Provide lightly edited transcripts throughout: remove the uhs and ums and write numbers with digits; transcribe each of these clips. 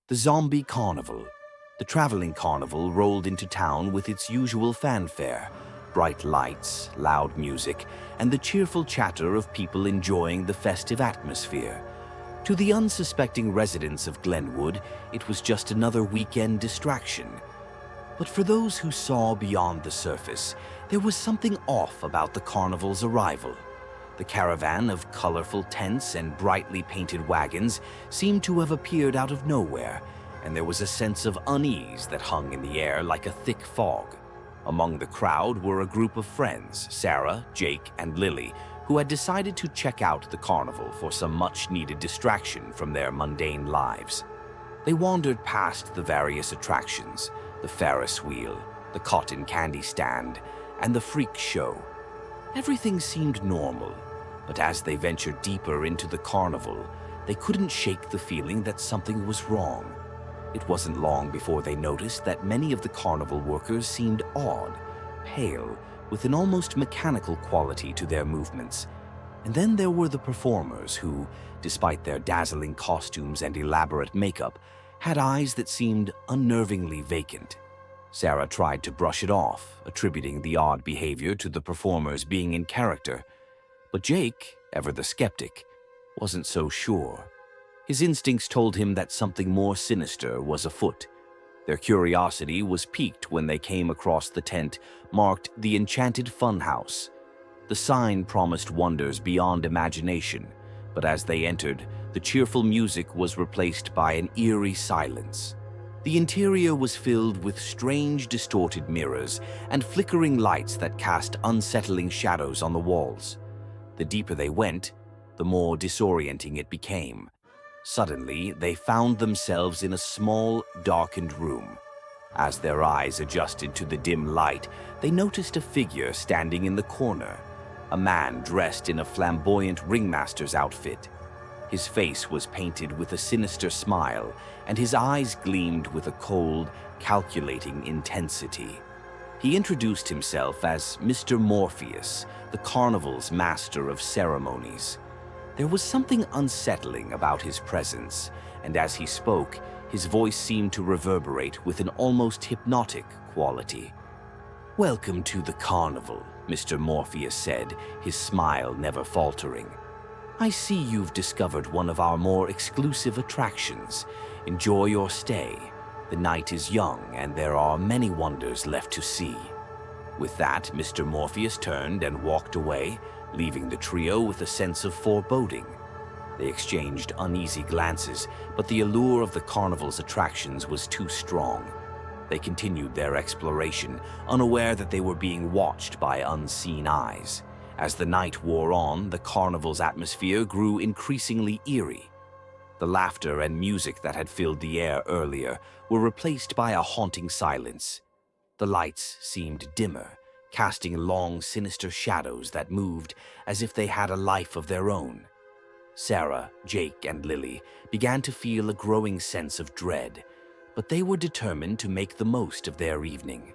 The Zombie Carnival. The traveling carnival rolled into town with its usual fanfare, bright lights, loud music, and the cheerful chatter of people enjoying the festive atmosphere. To the unsuspecting residents of Glenwood, it was just another weekend distraction. But for those who saw beyond the surface, there was something off about the carnival's arrival. The caravan of colorful tents and brightly painted wagons seemed to have appeared out of nowhere, and there was a sense of unease that hung in the air like a thick fog. Among the crowd were a group of friends, Sarah, Jake, and Lily, who had decided to check out the carnival for some much-needed distraction from their mundane lives. They wandered past the various attractions, the Ferris wheel, the cotton candy stand, and the freak show. Everything seemed normal, but as they ventured deeper into the carnival, they couldn't shake the feeling that something was wrong. It wasn't long before they noticed that many of the carnival workers seemed odd, pale, with an almost mechanical quality to their movements. And then there were the performers who, despite their dazzling costumes and elaborate makeup, had eyes that seemed unnervingly vacant. Sarah tried to brush it off, attributing the odd behavior to the performers being in character. But Jake, ever the skeptic, wasn't so sure. His instincts told him that something more sinister was afoot. Their curiosity was piqued when they came across the tent marked the Enchanted Funhouse. The sign promised wonders beyond imagination, but as they entered, the cheerful music was replaced by an eerie silence. The interior was filled with strange, distorted mirrors and flickering lights that cast unsettling shadows on the walls. The deeper they went, the more disorienting it became. Suddenly, they found themselves in a small, darkened room. As their eyes adjusted to the dim light, they noticed a figure standing in the corner, a man dressed in a flamboyant ringmaster's outfit. His face was painted with a sinister smile, and his eyes gleamed with a cold, calculating intensity. He introduced himself as Mr. Morpheus, the carnival's master of ceremonies. There was something unsettling about his presence, and as he spoke, his voice seemed to reverberate with an almost hypnotic quality. "Welcome to the carnival," Mr. Morpheus said, his smile never faltering. "I see you've discovered one of our more exclusive attractions. Enjoy your stay. The night is young, and there are many wonders left to see." With that, Mr. Morpheus turned and walked away, leaving the trio with a sense of foreboding. They exchanged uneasy glances, but the allure of the carnival's attractions was too strong. They continued their exploration, unaware that they were being watched by unseen eyes. As the night wore on, the carnival's atmosphere grew increasingly eerie. The laughter and music that had filled the air earlier were replaced by a haunting silence. The lights seemed dimmer, casting long, sinister shadows that moved as if they had a life of their own. Sarah, Jake, and Lily began to feel a growing sense of dread, but they were determined to make the most of their evening.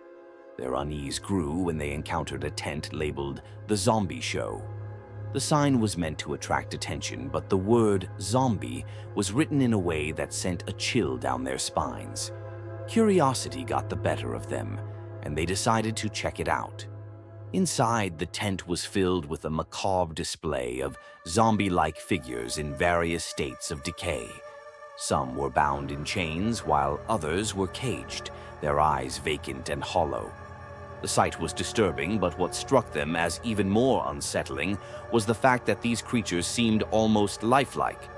Their unease grew when they encountered a tent labeled The Zombie Show. The sign was meant to attract attention, but the word zombie was written in a way that sent a chill down their spines. Curiosity got the better of them, and they decided to check it out. Inside, the tent was filled with a macabre display of zombie-like figures in various states of decay. Some were bound in chains, while others were caged, their eyes vacant and hollow. The sight was disturbing, but what struck them as even more unsettling was the fact that these creatures seemed almost lifelike.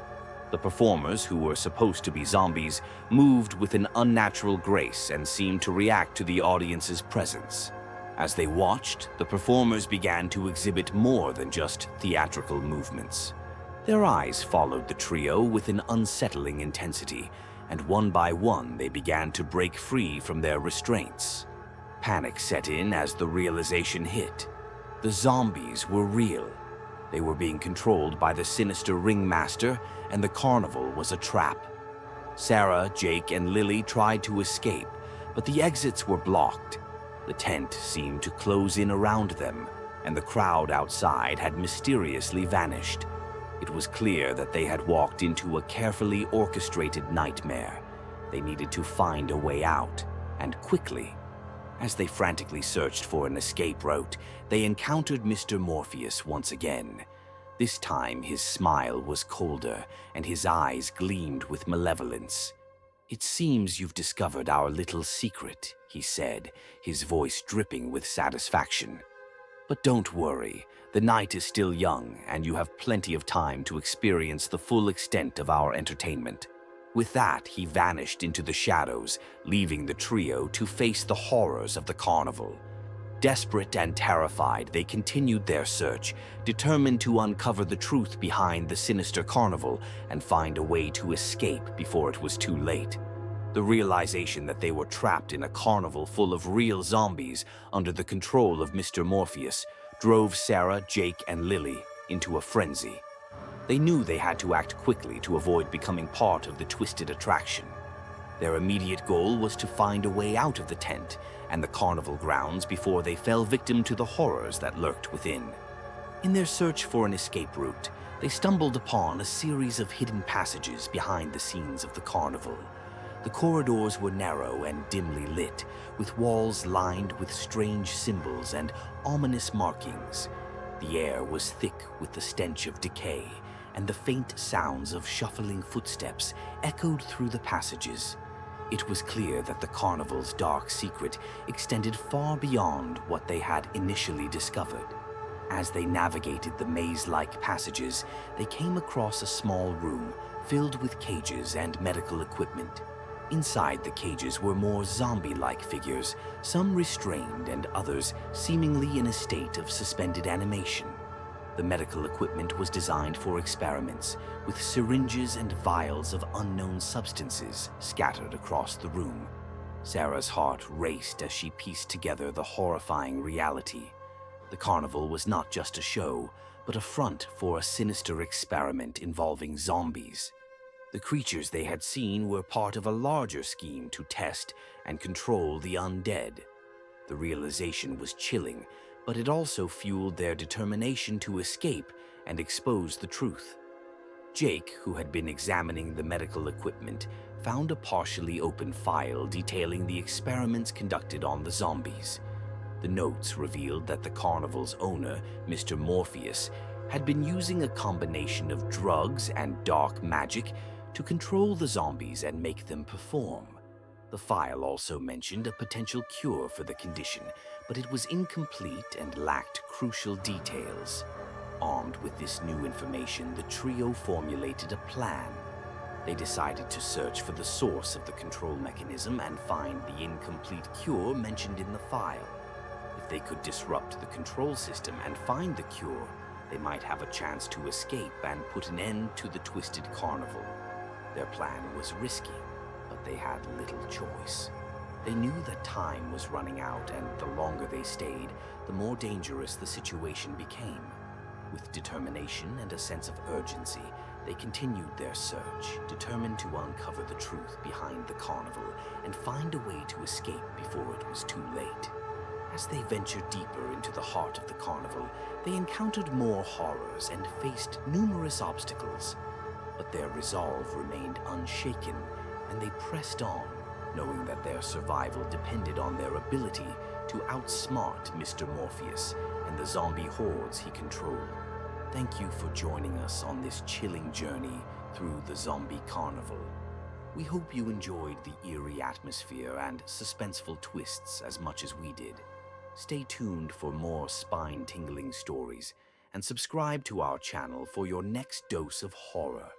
The performers, who were supposed to be zombies, moved with an unnatural grace and seemed to react to the audience's presence. As they watched, the performers began to exhibit more than just theatrical movements. Their eyes followed the trio with an unsettling intensity, and one by one they began to break free from their restraints. Panic set in as the realization hit. The zombies were real. They were being controlled by the sinister ringmaster, and the carnival was a trap. Sarah, Jake, and Lily tried to escape, but the exits were blocked. The tent seemed to close in around them, and the crowd outside had mysteriously vanished. It was clear that they had walked into a carefully orchestrated nightmare. They needed to find a way out, and quickly. As they frantically searched for an escape route, they encountered Mr. Morpheus once again. This time, his smile was colder, and his eyes gleamed with malevolence. "It seems you've discovered our little secret," he said, his voice dripping with satisfaction. "But don't worry, the night is still young, and you have plenty of time to experience the full extent of our entertainment." With that, he vanished into the shadows, leaving the trio to face the horrors of the carnival. Desperate and terrified, they continued their search, determined to uncover the truth behind the sinister carnival and find a way to escape before it was too late. The realization that they were trapped in a carnival full of real zombies under the control of Mr. Morpheus drove Sarah, Jake, and Lily into a frenzy. They knew they had to act quickly to avoid becoming part of the twisted attraction. Their immediate goal was to find a way out of the tent and the carnival grounds before they fell victim to the horrors that lurked within. In their search for an escape route, they stumbled upon a series of hidden passages behind the scenes of the carnival. The corridors were narrow and dimly lit, with walls lined with strange symbols and ominous markings. The air was thick with the stench of decay, and the faint sounds of shuffling footsteps echoed through the passages. It was clear that the carnival's dark secret extended far beyond what they had initially discovered. As they navigated the maze-like passages, they came across a small room filled with cages and medical equipment. Inside the cages were more zombie-like figures, some restrained and others seemingly in a state of suspended animation. The medical equipment was designed for experiments, with syringes and vials of unknown substances scattered across the room. Sarah's heart raced as she pieced together the horrifying reality. The carnival was not just a show, but a front for a sinister experiment involving zombies. The creatures they had seen were part of a larger scheme to test and control the undead. The realization was chilling, but it also fueled their determination to escape and expose the truth. Jake, who had been examining the medical equipment, found a partially open file detailing the experiments conducted on the zombies. The notes revealed that the carnival's owner, Mr. Morpheus, had been using a combination of drugs and dark magic to control the zombies and make them perform. The file also mentioned a potential cure for the condition, but it was incomplete and lacked crucial details. Armed with this new information, the trio formulated a plan. They decided to search for the source of the control mechanism and find the incomplete cure mentioned in the file. If they could disrupt the control system and find the cure, they might have a chance to escape and put an end to the twisted carnival. Their plan was risky, but they had little choice. They knew that time was running out, and the longer they stayed, the more dangerous the situation became. With determination and a sense of urgency, they continued their search, determined to uncover the truth behind the carnival and find a way to escape before it was too late. As they ventured deeper into the heart of the carnival, they encountered more horrors and faced numerous obstacles. But their resolve remained unshaken, and they pressed on, knowing that their survival depended on their ability to outsmart Mr. Morpheus and the zombie hordes he controlled. Thank you for joining us on this chilling journey through the Zombie Carnival. We hope you enjoyed the eerie atmosphere and suspenseful twists as much as we did. Stay tuned for more spine-tingling stories and subscribe to our channel for your next dose of horror.